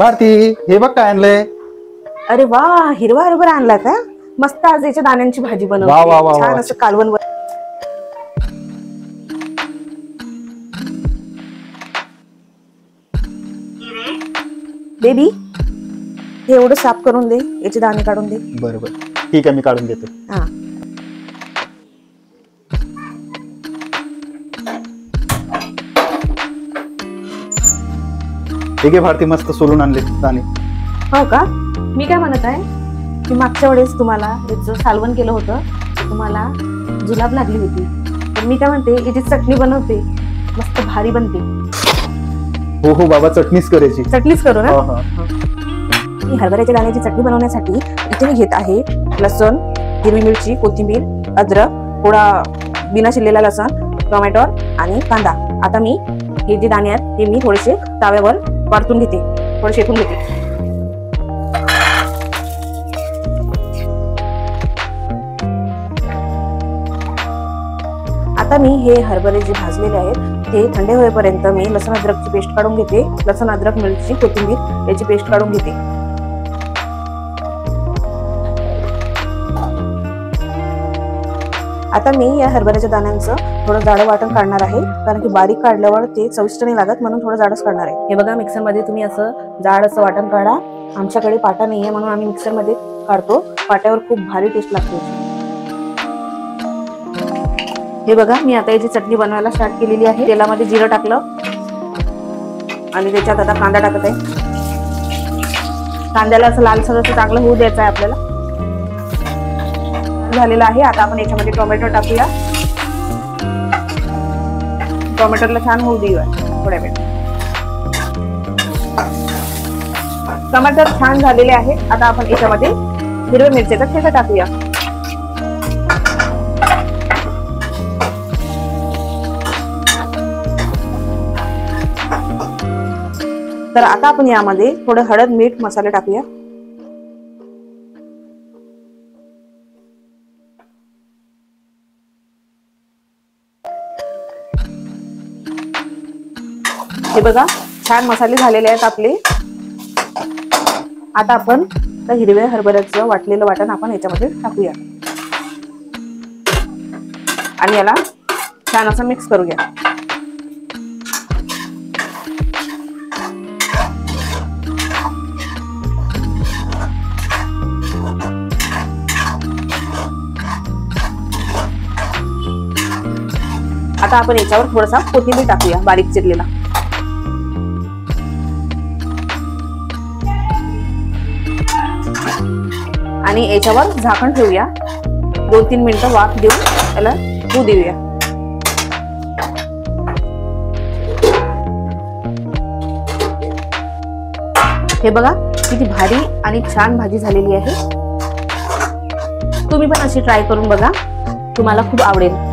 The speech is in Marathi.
भारती, हे बघ काय आणलंय. अरे वा, हिरवा हरभरा आणला का? मस्त आज याच्या दाण्यांची भाजी वा वा वा बनवते. वा. छान असं कालवण. बेबी, हे एवढं साफ करून दे, याचे दाणे काढून दे. बरोबर, ठीक आहे, मी काढून देतो. हा. ठीक आहे भारती, मस्त सोलून आणले दाणे. हो का? मी काय म्हणत आहे की मागच्या वेळेस तुम्हाला याचं सालवण केलं होतं, तुम्हाला जुलाब लागली होती, तर मी काय म्हणते याची चटणी बनवते, मस्त भारी बनते. हो हो बाबा, चटणीच करायची. चटणीच करू ना. हा. ही हरभऱ्याच्या दाण्याची चटणी बनवण्यासाठी इथे मी घेत आहे लसूण, हिरवी मिरची, कोथिंबीर, अद्रक, थोडा बिना शिरलेला लसूण, टोमॅटो आणि कांदा. आता मी हे जे दाणे आहेत ते मी थोडेसे ताव्यावर परतून घेते, थोडे शेकून घेते. आता मी हे हरभरे जे भाजलेले आहेत ते थंड होईपर्यंत मी लसूण अद्रकची पेस्ट काढून घेते. लसूण, अद्रक, मिरची, कोथिंबीर याची पेस्ट काढून घेते. आता मी या हरभऱ्याच्या दाण्यांचं थोडं जाडं वाटण काढणार आहे, कारण की बारीक काढल्यावर ते चविष्ट नाही लागत, म्हणून थोडं जाडच काढणार आहे. हे बघा, मिक्सर मध्ये तुम्ही असं जाड असं वाटण काढा. आमच्याकडे पाटा नाहीये म्हणून आम्ही मिक्सर मध्ये काढतो. पाट्यावर खूप भारी टेस्ट लागते. हे बघा, मी आता याची चटणी बनवायला स्टार्ट केलेली आहे. तेलामध्ये जिरं टाकलं आणि त्याच्यात आता कांदा टाकत आहे. कांद्याला असं लालसर असं चांगलं होऊ द्यायचं आहे आपल्याला. झालेला आहे. आता आपण याच्यामध्ये टोमॅटो टाकूया. टोमॅटोला छान होऊ देऊया थोड्या वेळ. टोमॅटो छान झालेले आहे. आता आपण याच्यामध्ये हिरव्या मिरचीचा ठेचा टाकूया. तर आता आपण यामध्ये थोडं हळद, मीठ, मसाले टाकूया. हे बघा, छान मसाले झालेले आहेत आपले. आता आपण त्या हिरव्या हरभऱ्याचं वाटलेलं वाटण आपण याच्यामध्ये टाकूया आणि याला छान असं मिक्स करूया. आता आपण याच्यावर थोडासा कोथिंबीर टाकूया, बारीक चिरलेला. आणि याच्यावर झाकण ठेवूया. 2-3 मिनिटं वाफ देऊन याला होऊ देऊया. हे बघा, किती भारी आणि छान भाजी झालेली आहे. तुम्ही पण अशी ट्राय करून बघा, तुम्हाला खूप आवडेल.